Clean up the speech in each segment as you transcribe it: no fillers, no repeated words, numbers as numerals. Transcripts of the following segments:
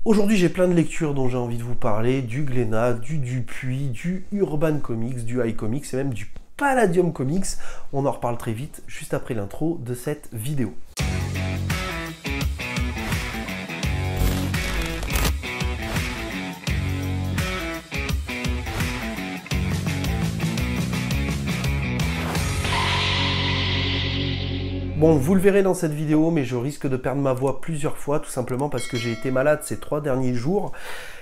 Aujourd'hui, j'ai plein de lectures dont j'ai envie de vous parler, du Glénat, du Dupuis, du Urban Comics, du iComics et même du Palladium Comics. On en reparle très vite, juste après l'intro de cette vidéo. Bon, vous le verrez dans cette vidéo, mais je risque de perdre ma voix plusieurs fois, tout simplement parce que j'ai été malade ces 3 derniers jours,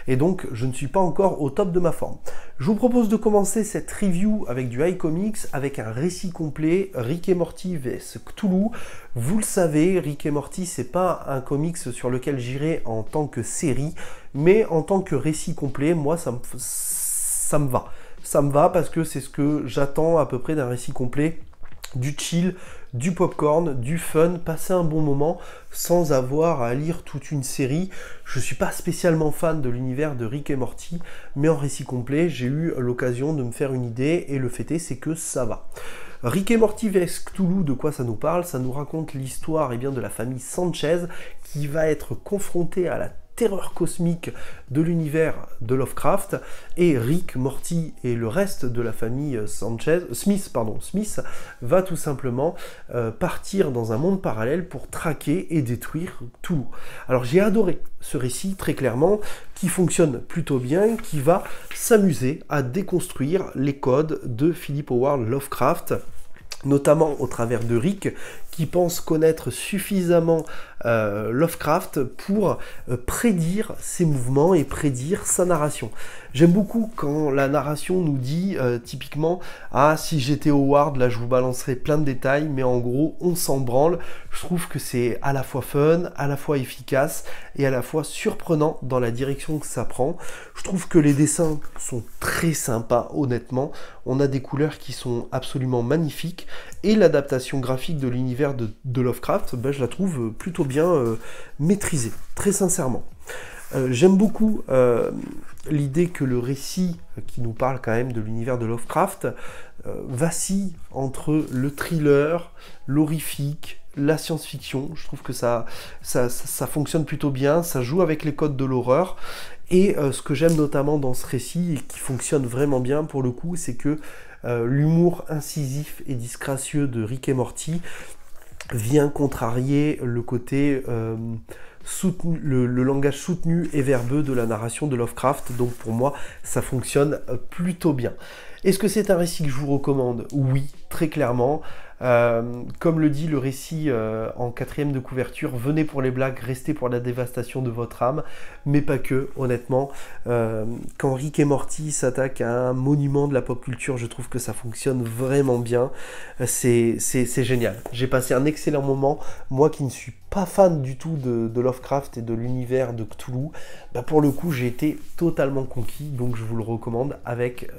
et donc je ne suis pas encore au top de ma forme. Je vous propose de commencer cette review avec du iComics, avec un récit complet, Rick et Morty vs Cthulhu. Vous le savez, Rick et Morty, c'est pas un comics sur lequel j'irai en tant que série, mais en tant que récit complet, moi ça me va. Ça me va parce que c'est ce que j'attends à peu près d'un récit complet. Du chill, du popcorn, du fun, passer un bon moment sans avoir à lire toute une série. Je ne suis pas spécialement fan de l'univers de Rick et Morty, mais en récit complet, j'ai eu l'occasion de me faire une idée et le fait est, c'est que ça va. Rick et Morty vs Cthulhu, de quoi ça nous parle? Ça nous raconte l'histoire de la famille Sanchez qui va être confrontée à la terreur cosmique de l'univers de Lovecraft, et Rick, Morty et le reste de la famille Smith va tout simplement partir dans un monde parallèle pour traquer et détruire Cthulhu. Alors j'ai adoré ce récit, très clairement, qui fonctionne plutôt bien, qui va s'amuser à déconstruire les codes de Philip Howard Lovecraft, notamment au travers de Rick, qui pense connaître suffisamment Lovecraft pour prédire ses mouvements et prédire sa narration. J'aime beaucoup quand la narration nous dit typiquement « Ah, si j'étais Howard, là je vous balancerais plein de détails, mais en gros, on s'en branle ». Je trouve que c'est à la fois fun, à la fois efficace et à la fois surprenant dans la direction que ça prend. Je trouve que les dessins sont très sympas, honnêtement. On a des couleurs qui sont absolument magnifiques et l'adaptation graphique de l'univers de Lovecraft, je la trouve plutôt bien maîtrisée, très sincèrement. J'aime beaucoup l'idée que le récit qui nous parle quand même de l'univers de Lovecraft vacille entre le thriller, l'horrifique, la science-fiction. Je trouve que ça fonctionne plutôt bien, ça joue avec les codes de l'horreur. Et ce que j'aime notamment dans ce récit, et qui fonctionne vraiment bien pour le coup, c'est que l'humour incisif et disgracieux de Rick et Morty vient contrarier le côté le langage soutenu et verbeux de la narration de Lovecraft. Donc pour moi, ça fonctionne plutôt bien. Est-ce que c'est un récit que je vous recommande? Oui, très clairement. Comme le dit le récit en 4e de couverture, venez pour les blagues, restez pour la dévastation de votre âme, mais pas que, honnêtement. Quand Rick et Morty s'attaquent à un monument de la pop culture, je trouve que ça fonctionne vraiment bien. C'est génial. J'ai passé un excellent moment. Moi qui ne suis pas fan du tout de Lovecraft et de l'univers de Cthulhu, pour le coup j'ai été totalement conquis, donc je vous le recommande avec...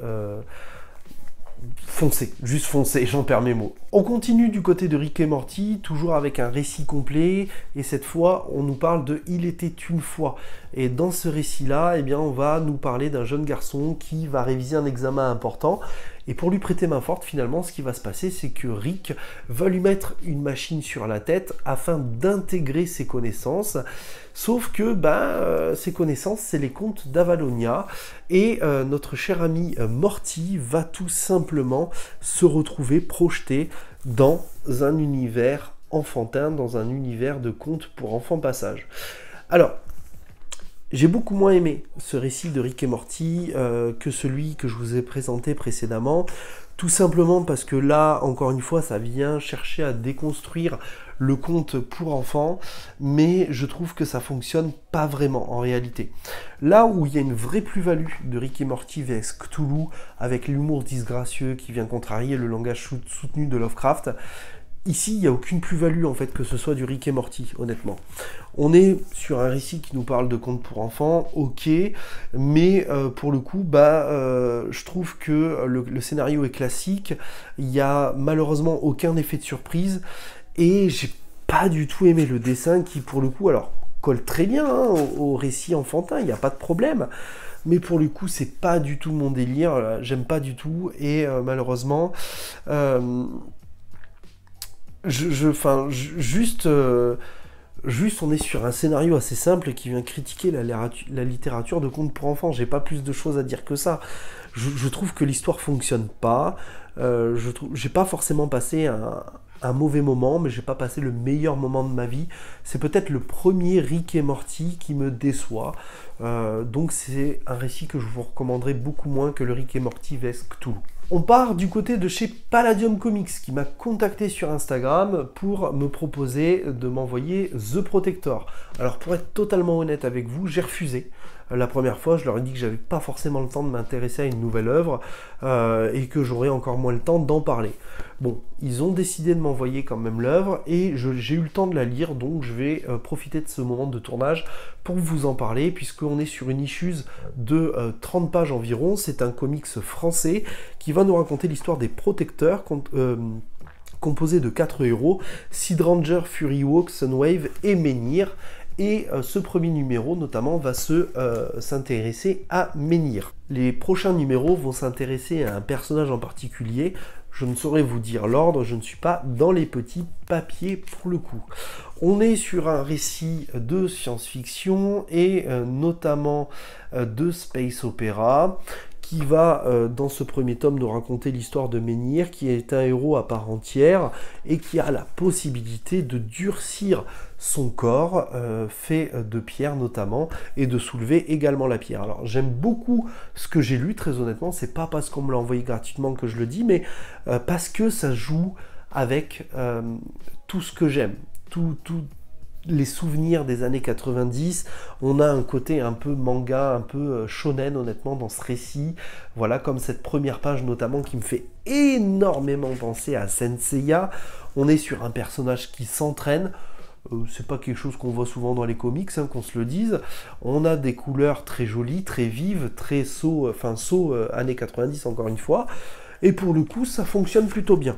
foncez, juste foncez, j'en perds mes mots. On continue du côté de Rick et Morty, toujours avec un récit complet, et cette fois, on nous parle de « Il était une fois ». Et dans ce récit-là, on va nous parler d'un jeune garçon qui va réviser un examen important, et pour lui prêter main forte, finalement, ce qui va se passer, c'est que Rick va lui mettre une machine sur la tête afin d'intégrer ses connaissances. Sauf que ces connaissances, c'est les contes d'Avalonia. Et notre cher ami Morty va tout simplement se retrouver projeté dans un univers enfantin, dans un univers de contes pour enfants passage. Alors, j'ai beaucoup moins aimé ce récit de Rick et Morty que celui que je vous ai présenté précédemment, tout simplement parce que là, encore une fois, ça vient chercher à déconstruire le conte pour enfants, mais je trouve que ça fonctionne pas vraiment en réalité. Là où il y a une vraie plus-value de Rick et Morty vs Cthulhu, avec l'humour disgracieux qui vient contrarier le langage soutenu de Lovecraft, ici, il n'y a aucune plus-value, en fait, que ce soit du Rick et Morty, honnêtement. On est sur un récit qui nous parle de contes pour enfants, ok, mais pour le coup, je trouve que le scénario est classique, il n'y a malheureusement aucun effet de surprise, et j'ai pas du tout aimé le dessin qui, pour le coup, alors, colle très bien au récit enfantin, il n'y a pas de problème, mais pour le coup, c'est pas du tout mon délire, j'aime pas du tout, et malheureusement... Juste, on est sur un scénario assez simple qui vient critiquer la littérature de contes pour enfants. J'ai pas plus de choses à dire que ça. Je trouve que l'histoire fonctionne pas. J'ai pas forcément passé un mauvais moment, mais j'ai pas passé le meilleur moment de ma vie. C'est peut-être le premier Rick et Morty qui me déçoit. Donc c'est un récit que je vous recommanderais beaucoup moins que le Rick et Morty vs Cthulhu. On part du côté de chez Palladium Comics qui m'a contacté sur Instagram pour me proposer de m'envoyer The Protector. Alors pour être totalement honnête avec vous, j'ai refusé. La première fois, je leur ai dit que j'avais pas forcément le temps de m'intéresser à une nouvelle œuvre et que j'aurais encore moins le temps d'en parler. Bon, ils ont décidé de m'envoyer quand même l'œuvre et j'ai eu le temps de la lire, donc je vais profiter de ce moment de tournage pour vous en parler, puisqu'on est sur une issue de 30 pages environ. C'est un comics français qui va nous raconter l'histoire des protecteurs composé de 4 héros, Sydranger, Fury-Hawk, Sunwave et Menhir. Et ce premier numéro, notamment, va s'intéresser à Menhir. Les prochains numéros vont s'intéresser à un personnage en particulier. Je ne saurais vous dire l'ordre, je ne suis pas dans les petits papiers pour le coup. On est sur un récit de science-fiction et notamment de space opéra, qui va, dans ce premier tome, nous raconter l'histoire de Menhir, qui est un héros à part entière, et qui a la possibilité de durcir son corps, fait de pierre notamment, et de soulever également la pierre. Alors j'aime beaucoup ce que j'ai lu, très honnêtement, c'est pas parce qu'on me l'a envoyé gratuitement que je le dis, mais parce que ça joue avec tout ce que j'aime, les souvenirs des années 90, on a un côté un peu manga, un peu shonen honnêtement dans ce récit, voilà, comme cette première page notamment qui me fait énormément penser à Senseiya. On est sur un personnage qui s'entraîne, c'est pas quelque chose qu'on voit souvent dans les comics, hein, qu'on se le dise. On a des couleurs très jolies, très vives, très saut années 90 encore une fois, et pour le coup ça fonctionne plutôt bien.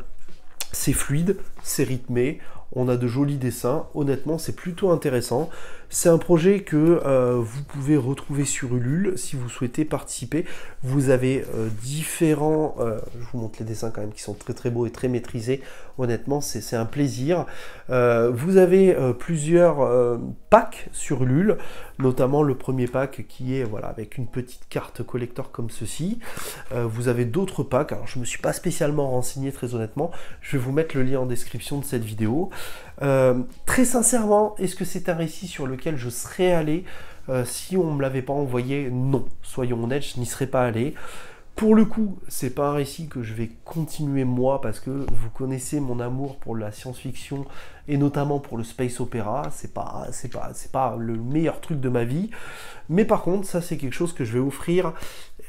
C'est fluide, c'est rythmé, on a de jolis dessins, honnêtement c'est plutôt intéressant. C'est un projet que vous pouvez retrouver sur Ulule si vous souhaitez participer. Vous avez différents... je vous montre les dessins quand même qui sont très très beaux et très maîtrisés. Honnêtement c'est un plaisir. Vous avez plusieurs packs sur Ulule, notamment le premier pack qui est voilà, avec une petite carte collector comme ceci. Vous avez d'autres packs, alors je ne me suis pas spécialement renseigné très honnêtement. Je vais vous mettre le lien en description de cette vidéo. Très sincèrement, est-ce que c'est un récit sur lequel je serais allé si on ne me l'avait pas envoyé? Non, soyons honnêtes, je n'y serais pas allé. Pour le coup, c'est pas un récit que je vais continuer moi, parce que vous connaissez mon amour pour la science-fiction et notamment pour le space opéra. C'est pas le meilleur truc de ma vie, mais par contre, ça c'est quelque chose que je vais offrir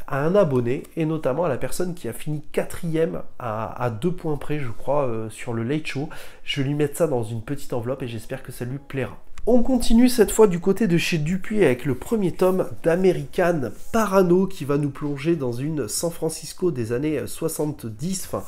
à un abonné, et notamment à la personne qui a fini 4e à 2 points près, je crois, sur le Late Show. Je vais lui mettre ça dans une petite enveloppe et j'espère que ça lui plaira. On continue cette fois du côté de chez Dupuis avec le premier tome d'American Parano qui va nous plonger dans une San Francisco des années 70, enfin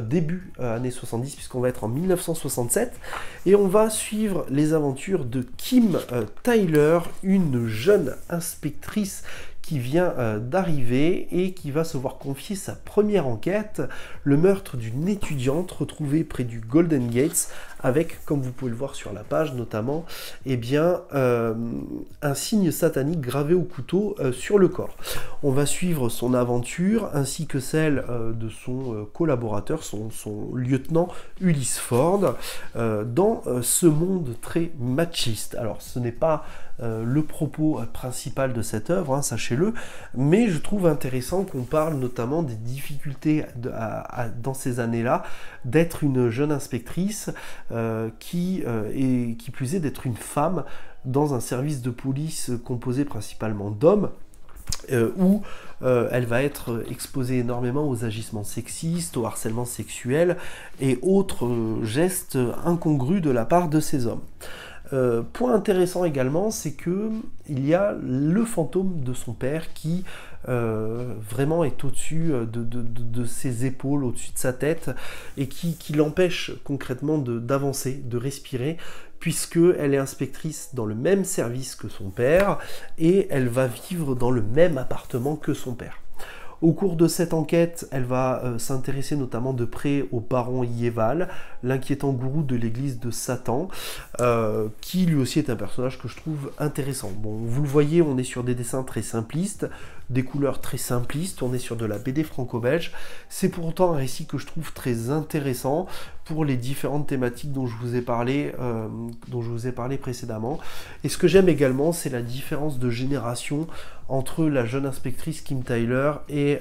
début années 70 puisqu'on va être en 1967, et on va suivre les aventures de Kim Tyler, une jeune inspectrice qui vient d'arriver et qui va se voir confier sa première enquête, le meurtre d'une étudiante retrouvée près du Golden Gates, avec, comme vous pouvez le voir sur la page notamment, eh bien, un signe satanique gravé au couteau sur le corps. On va suivre son aventure ainsi que celle de son collaborateur, son lieutenant Ulysse Ford, dans ce monde très machiste. Alors ce n'est pas le propos principal de cette œuvre, hein, sachez-le, mais je trouve intéressant qu'on parle notamment des difficultés dans ces années-là d'être une jeune inspectrice qui plus est d'être une femme dans un service de police composé principalement d'hommes, où elle va être exposée énormément aux agissements sexistes, au harcèlement sexuel et autres gestes incongrus de la part de ces hommes. Point intéressant également, c'est que il y a le fantôme de son père qui vraiment est au-dessus de ses épaules, au-dessus de sa tête, et qui l'empêche concrètement d'avancer, de respirer, puisqu'elle est inspectrice dans le même service que son père, et elle va vivre dans le même appartement que son père. Au cours de cette enquête, elle va s'intéresser notamment de près au baron Yéval, l'inquiétant gourou de l'église de Satan, qui lui aussi est un personnage que je trouve intéressant. Bon, vous le voyez, on est sur des dessins très simplistes, des couleurs très simplistes, on est sur de la BD franco-belge. C'est pourtant un récit que je trouve très intéressant pour les différentes thématiques dont je vous ai parlé précédemment. Et ce que j'aime également, c'est la différence de génération entre la jeune inspectrice Kim Tyler et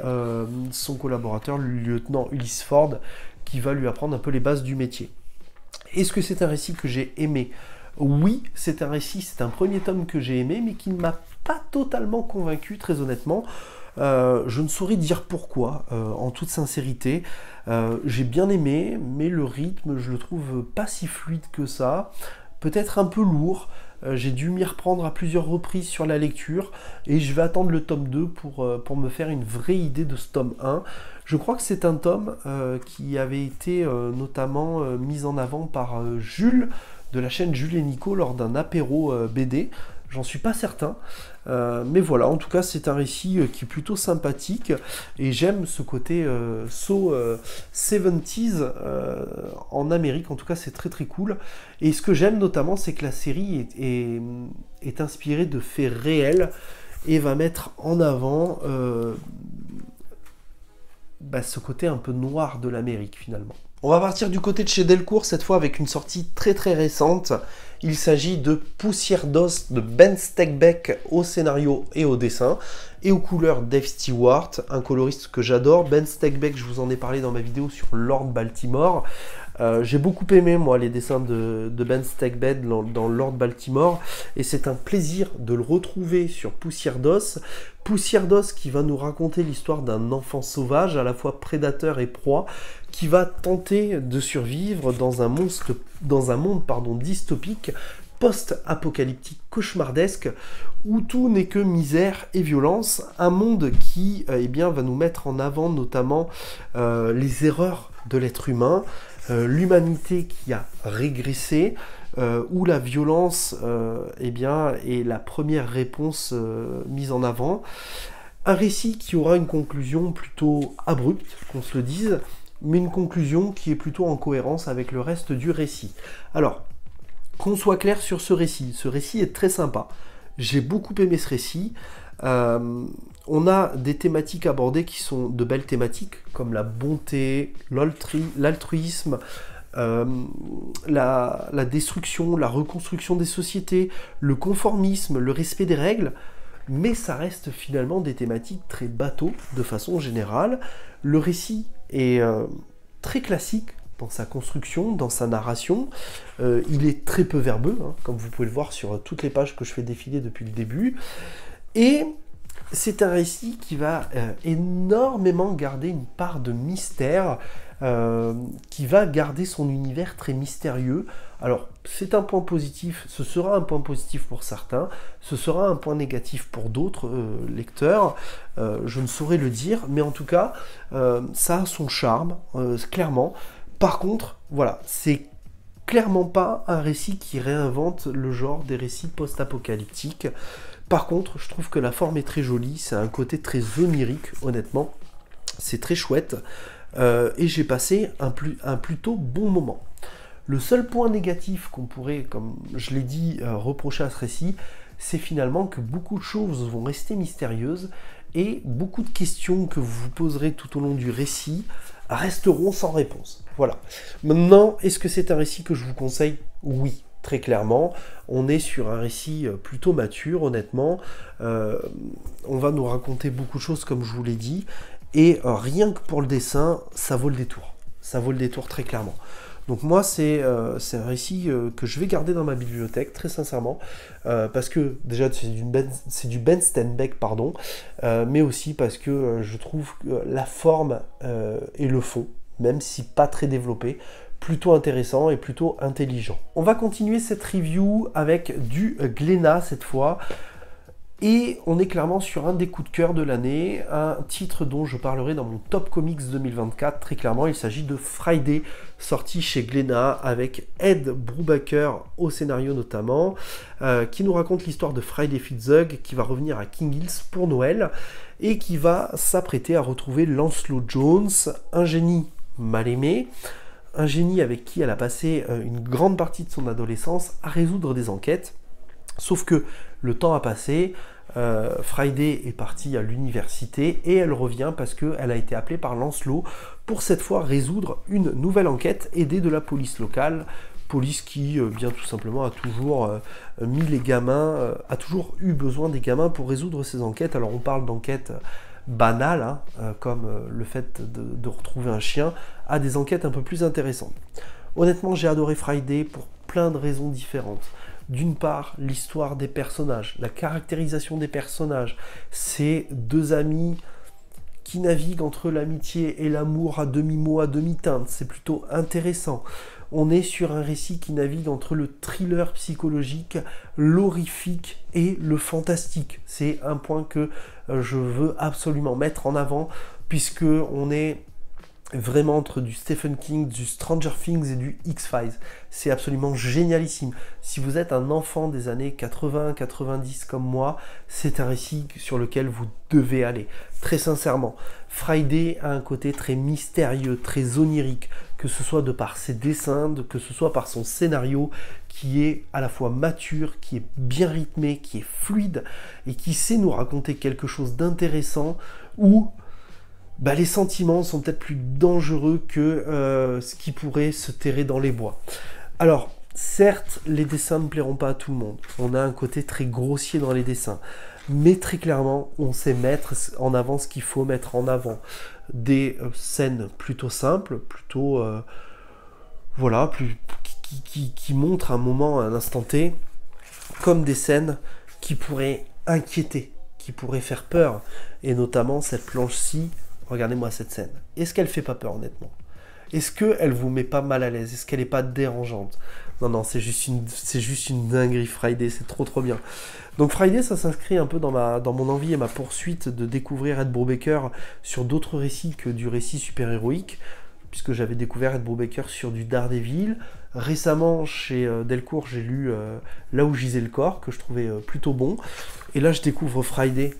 son collaborateur, le lieutenant Ulysse Ford, qui va lui apprendre un peu les bases du métier. Est-ce que c'est un récit que j'ai aimé? Oui, c'est un récit, c'est un premier tome que j'ai aimé, mais qui ne m'a pas totalement convaincu, très honnêtement. Je ne saurais dire pourquoi, en toute sincérité. J'ai bien aimé, mais le rythme, je le trouve pas si fluide que ça. Peut-être un peu lourd. J'ai dû m'y reprendre à plusieurs reprises sur la lecture, et je vais attendre le tome 2 pour me faire une vraie idée de ce tome 1. Je crois que c'est un tome qui avait été notamment mis en avant par Jules, de la chaîne Jules et Nico, lors d'un apéro BD. J'en suis pas certain, mais voilà, en tout cas c'est un récit qui est plutôt sympathique, et j'aime ce côté so 70s en Amérique. En tout cas c'est très très cool, et ce que j'aime notamment, c'est que la série est inspirée de faits réels, et va mettre en avant ce côté un peu noir de l'Amérique finalement. On va partir du côté de chez Delcourt, cette fois avec une sortie très très récente. Il s'agit de Poussière d'os de Ben Steckbeck au scénario et au dessin, et aux couleurs Dave Stewart, un coloriste que j'adore. Ben Steckbeck, je vous en ai parlé dans ma vidéo sur Lord Baltimore. J'ai beaucoup aimé moi les dessins de Ben Steckbeck dans Lord Baltimore, et c'est un plaisir de le retrouver sur Poussière d'os. Poussière d'os qui va nous raconter l'histoire d'un enfant sauvage, à la fois prédateur et proie, qui va tenter de survivre dans un monde dystopique, post-apocalyptique, cauchemardesque, où tout n'est que misère et violence. Un monde qui va nous mettre en avant notamment les erreurs de l'être humain, l'humanité qui a régressé, où la violence est la première réponse mise en avant. Un récit qui aura une conclusion plutôt abrupte, qu'on se le dise, mais une conclusion qui est plutôt en cohérence avec le reste du récit. Alors, qu'on soit clair sur ce récit est très sympa. J'ai beaucoup aimé ce récit. On a des thématiques abordées qui sont de belles thématiques, comme la bonté, l'altruisme, la destruction, la reconstruction des sociétés, le conformisme, le respect des règles, mais ça reste finalement des thématiques très bateau de façon générale. Le récit est très classique dans sa construction, dans sa narration. Il est très peu verbeux, hein, comme vous pouvez le voir sur toutes les pages que je fais défiler depuis le début. Et c'est un récit qui va énormément garder une part de mystère, qui va garder son univers très mystérieux. Alors, c'est un point positif, ce sera un point positif pour certains, ce sera un point négatif pour d'autres lecteurs, je ne saurais le dire, mais en tout cas, ça a son charme, clairement. Par contre, voilà, c'est clairement pas un récit qui réinvente le genre des récits post-apocalyptiques. Par contre, je trouve que la forme est très jolie, c'est un côté très onirique, honnêtement, c'est très chouette, et j'ai passé un plutôt bon moment. Le seul point négatif qu'on pourrait, comme je l'ai dit, reprocher à ce récit, c'est finalement que beaucoup de choses vont rester mystérieuses, et beaucoup de questions que vous vous poserez tout au long du récit resteront sans réponse. Voilà. Maintenant, est-ce que c'est un récit que je vous conseille? Oui, très clairement. On est sur un récit plutôt mature, honnêtement. On va nous raconter beaucoup de choses, comme je vous l'ai dit, et rien que pour le dessin, ça vaut le détour. Ça vaut le détour très clairement. Donc moi, c'est un récit que je vais garder dans ma bibliothèque, très sincèrement, parce que déjà, c'est du Ben Steckbeck, pardon, mais aussi parce que je trouve que la forme et le fond, même si pas très développé, plutôt intéressant et plutôt intelligent. On va continuer cette review avec du Glénat cette fois. Et on est clairement sur un des coups de cœur de l'année, un titre dont je parlerai dans mon Top Comics 2024. Très clairement, il s'agit de Friday, sorti chez Glénat, avec Ed Brubaker au scénario notamment, qui nous raconte l'histoire de Friday Fitzhugh, qui va revenir à King Hills pour Noël, et qui va s'apprêter à retrouver Lancelot Jones, un génie mal aimé, un génie avec qui elle a passé une grande partie de son adolescence à résoudre des enquêtes. Sauf que le temps a passé, Friday est partie à l'université et elle revient parce qu'elle a été appelée par Lancelot pour cette fois résoudre une nouvelle enquête aidée de la police locale. Police qui, bien tout simplement, a toujours mis les gamins, a toujours eu besoin des gamins pour résoudre ces enquêtes. Alors on parle d'enquêtes banales, hein, comme le fait de retrouver un chien, à des enquêtes un peu plus intéressantes. Honnêtement, j'ai adoré Friday pour plein de raisons différentes. D'une part, l'histoire des personnages, la caractérisation des personnages, ces deux amis qui naviguent entre l'amitié et l'amour à demi-mot, à demi-teinte, c'est plutôt intéressant. On est sur un récit qui navigue entre le thriller psychologique, l'horrifique et le fantastique. C'est un point que je veux absolument mettre en avant, puisque on est vraiment entre du Stephen King, du Stranger Things et du X-Files. C'est absolument génialissime. Si vous êtes un enfant des années 80-90 comme moi, c'est un récit sur lequel vous devez aller. Très sincèrement, Friday a un côté très mystérieux, très onirique, que ce soit de par ses dessins, que ce soit par son scénario, qui est à la fois mature, qui est bien rythmé, qui est fluide, et qui sait nous raconter quelque chose d'intéressant, où les sentiments sont peut-être plus dangereux que ce qui pourrait se terrer dans les bois. Alors, certes, les dessins ne plairont pas à tout le monde. On a un côté très grossier dans les dessins. Mais très clairement, on sait mettre en avant ce qu'il faut mettre en avant. Des scènes plutôt simples, plutôt... qui montrent un moment, un instant T, comme des scènes qui pourraient inquiéter, qui pourraient faire peur. Et notamment cette planche-ci. Regardez-moi cette scène. Est-ce qu'elle fait pas peur, honnêtement? Est-ce qu'elle vous met pas mal à l'aise? Est-ce qu'elle est pas dérangeante? Non, c'est juste une dinguerie, Friday, c'est trop bien. Donc Friday, ça s'inscrit un peu dans mon envie et ma poursuite de découvrir Ed Brubaker sur d'autres récits que du récit super-héroïque, puisque j'avais découvert Ed Brubaker sur du Daredevil. Récemment, chez Delcourt, j'ai lu Là où gisait le corps, que je trouvais plutôt bon. Et là, je découvre Friday,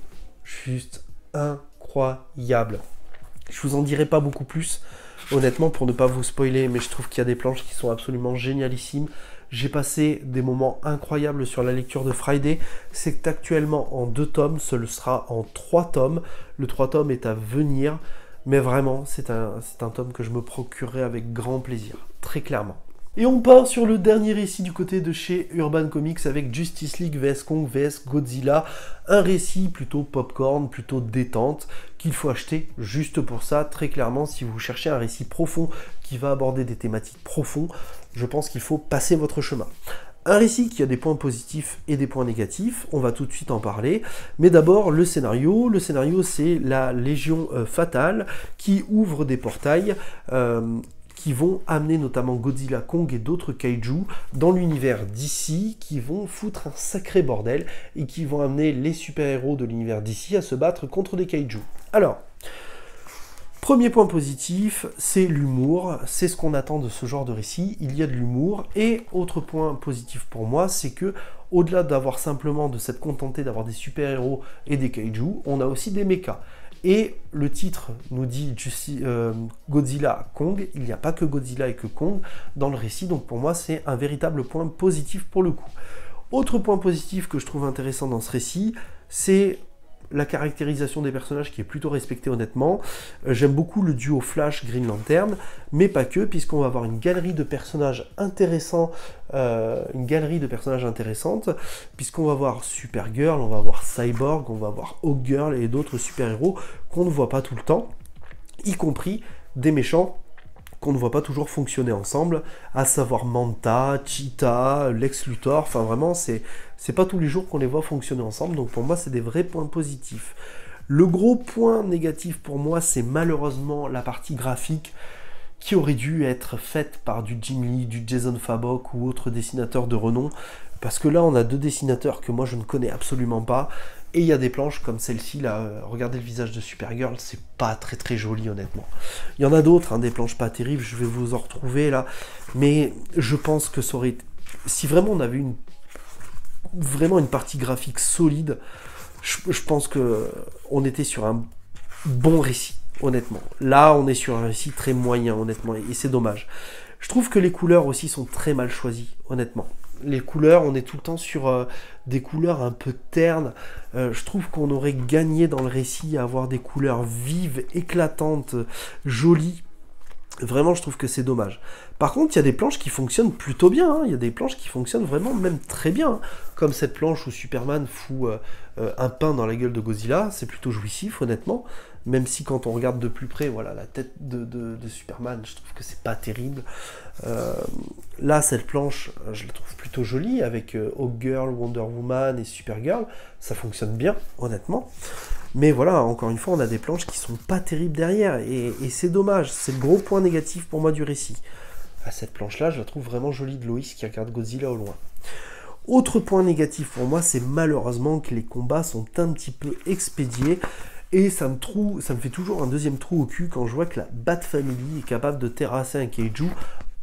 juste incroyable. Je vous en dirai pas beaucoup plus, honnêtement, pour ne pas vous spoiler, mais je trouve qu'il y a des planches qui sont absolument génialissimes. J'ai passé des moments incroyables sur la lecture de Friday. C'est actuellement en 2 tomes, ce sera en 3 tomes. Le 3 tomes est à venir, mais vraiment, c'est un tome que je me procurerai avec grand plaisir, très clairement. Et on part sur le dernier récit du côté de chez Urban Comics avec Justice League vs Kong vs Godzilla, un récit plutôt popcorn, plutôt détente, qu'il faut acheter juste pour ça. Très clairement, si vous cherchez un récit profond qui va aborder des thématiques profondes, je pense qu'il faut passer votre chemin. Un récit qui a des points positifs et des points négatifs, on va tout de suite en parler. Mais d'abord, le scénario. Le scénario, c'est la Légion Fatale qui ouvre des portails qui vont amener notamment Godzilla, Kong et d'autres kaiju dans l'univers DC, qui vont foutre un sacré bordel et qui vont amener les super-héros de l'univers DC à se battre contre des kaiju. Alors, premier point positif, c'est l'humour, c'est ce qu'on attend de ce genre de récit, il y a de l'humour. Et autre point positif pour moi, c'est que au-delà d'avoir simplement de s'être contenté d'avoir des super-héros et des kaiju, on a aussi des mechas. Et le titre nous dit Godzilla, Kong, il n'y a pas que Godzilla et que Kong dans le récit, donc pour moi c'est un véritable point positif pour le coup. Autre point positif que je trouve intéressant dans ce récit, c'est la caractérisation des personnages qui est plutôt respectée honnêtement. J'aime beaucoup le duo Flash Green Lantern, mais pas que, puisqu'on va avoir une galerie de personnages intéressants, puisqu'on va voir Supergirl, on va voir Cyborg, on va voir Hawkgirl et d'autres super-héros qu'on ne voit pas tout le temps, y compris des méchants qu'on ne voit pas toujours fonctionner ensemble, à savoir Manta, Cheetah, Lex Luthor, enfin vraiment c'est pas tous les jours qu'on les voit fonctionner ensemble, donc pour moi c'est des vrais points positifs. Le gros point négatif pour moi, c'est malheureusement la partie graphique qui aurait dû être faite par du Jim Lee, du Jason Fabok ou autres dessinateurs de renom, parce que là on a 2 dessinateurs que moi je ne connais absolument pas, Et il y a des planches comme celle-ci, là, regardez le visage de Supergirl, c'est pas très très joli honnêtement. Il y en a d'autres, hein, des planches pas terribles, je vais vous en retrouver là, mais je pense que ça aurait été... Si vraiment on avait vraiment une partie graphique solide, je pense que on était sur un bon récit, honnêtement. Là, on est sur un récit très moyen, honnêtement, et c'est dommage. Je trouve que les couleurs aussi sont très mal choisies, honnêtement. Les couleurs, on est tout le temps sur des couleurs un peu ternes. Je trouve qu'on aurait gagné dans le récit à avoir des couleurs vives, éclatantes, jolies. Vraiment, je trouve que c'est dommage. Par contre, il y a des planches qui fonctionnent plutôt bien. Hein. Il y a des planches qui fonctionnent vraiment même très bien. Hein. Comme cette planche où Superman fout un pain dans la gueule de Godzilla. C'est plutôt jouissif, honnêtement. Même si quand on regarde de plus près, voilà, la tête de Superman, je trouve que c'est pas terrible. Là, cette planche, je la trouve plutôt jolie, avec Hawkgirl, Wonder Woman et Supergirl. Ça fonctionne bien, honnêtement. Mais voilà, encore une fois, on a des planches qui sont pas terribles derrière, et c'est dommage, c'est le gros point négatif pour moi du récit. Cette planche-là, je la trouve vraiment jolie de Lois qui regarde Godzilla au loin. Autre point négatif pour moi, c'est malheureusement que les combats sont un petit peu expédiés, et ça me fait toujours un deuxième trou au cul quand je vois que la Bat Family est capable de terrasser un kaiju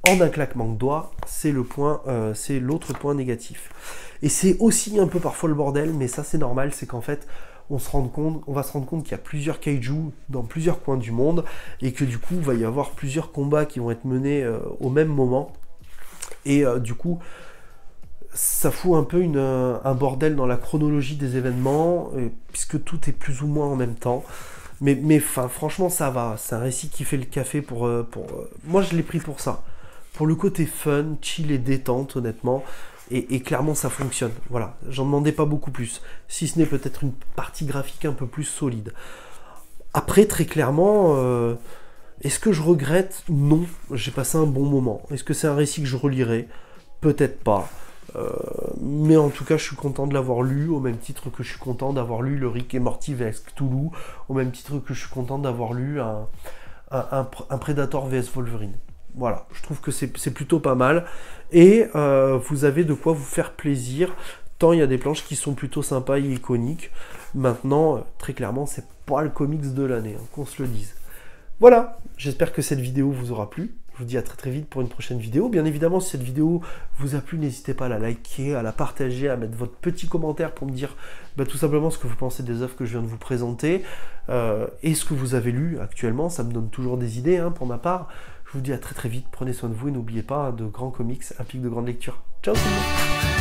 en un claquement de doigts. C'est l'autre point négatif. Et c'est aussi un peu parfois le bordel, mais ça c'est normal, c'est qu'en fait, on va se rendre compte qu'il y a plusieurs kaiju dans plusieurs coins du monde, et que du coup, il va y avoir plusieurs combats qui vont être menés au même moment. Et du coup, ça fout un peu un bordel dans la chronologie des événements, puisque tout est plus ou moins en même temps. Mais franchement, ça va. C'est un récit qui fait le café pour... Moi, je l'ai pris pour ça. Pour le côté fun, chill et détente, honnêtement. Et clairement, ça fonctionne. Voilà, j'en demandais pas beaucoup plus. Si ce n'est peut-être une partie graphique un peu plus solide. Après, très clairement, est-ce que je regrette? Non, j'ai passé un bon moment. Est-ce que c'est un récit que je relirai? Peut-être pas. Mais en tout cas, je suis content de l'avoir lu, au même titre que je suis content d'avoir lu le Rick et Morty vs Cthulhu, au même titre que je suis content d'avoir lu un Predator vs Wolverine. Voilà, je trouve que c'est plutôt pas mal. Et vous avez de quoi vous faire plaisir, tant il y a des planches qui sont plutôt sympas et iconiques. Maintenant, très clairement, c'est pas le comics de l'année, hein, qu'on se le dise. Voilà, j'espère que cette vidéo vous aura plu. Je vous dis à très très vite pour une prochaine vidéo. Bien évidemment, si cette vidéo vous a plu, n'hésitez pas à la liker, à la partager, à mettre votre petit commentaire pour me dire tout simplement ce que vous pensez des œuvres que je viens de vous présenter, et ce que vous avez lu actuellement. Ça me donne toujours des idées, hein, pour ma part. Je vous dis à très très vite, prenez soin de vous et n'oubliez pas, de grands comics impliquent de grandes lectures. Ciao tout le monde.